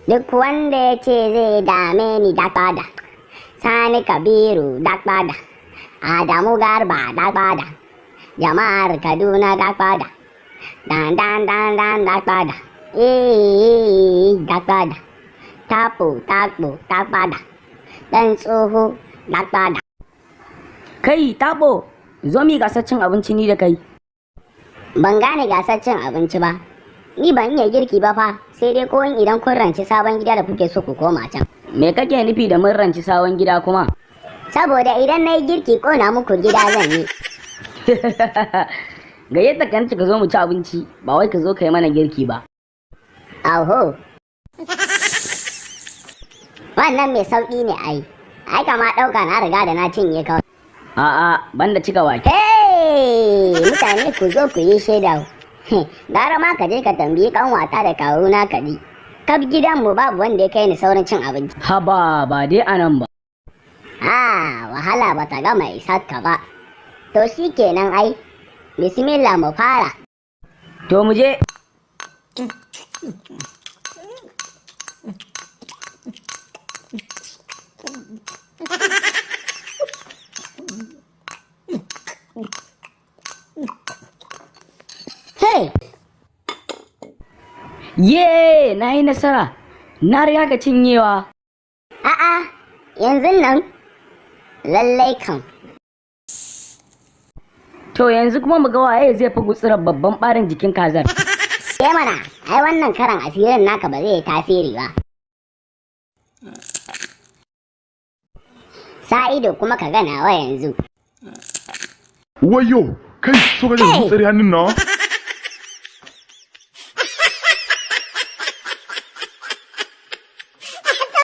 Duk wanda ya ce zai dame ni dakbada, Sani Kabiru dakbada, Adamu Garba dakbada, jama'ar Kaduna dakbada, dan dakbada, dakbada, tapo dakbada, dan tsoho dakbada. Kai Tabo, zo mi gasar cin abinci ni da kai. Ban gane gasar cin abinci ba. Ni ban iya girki ba fa, sai dai ko idan kun ranci sabon gida da kuke so ku koma can. Me kake nufi da mun ranci sabon gida kuma? Saboda idan na yi girki kona muku gida zan yi. Ga yadda ka ka zo mu ci abinci, ba wai ka zo ka yi mana girki ba. Auho. Wannan mai sauƙi ne ai. Ai kama ɗauka na riga da na cinye kawai. A'a, banda cika wake. Hey! Mutane ku zo ku yi shaida. Gara ma ka je ka tambayi kanwata da kawuna ka ji. Kaf gidanmu babu wanda ya kai ni saurin cin abinci. Haba ba dai anan ba. Wahala ba ta gama isar ka ba. To shi kenan ai. Bismillah mu fara. To mu je. Hey! Ye, na yi nasara. Na riga ka cinyewa. A'a, yanzu nan lallai kan. To yanzu kuma mu ga waye zai fi gutsurar babban barin jikin kazar. Ke mana, ai wannan karan asirin naka ba zai yi tasiri ba. Sa ido kuma ka ganawa yanzu. Wayo, kai so ka gutsari hannun na?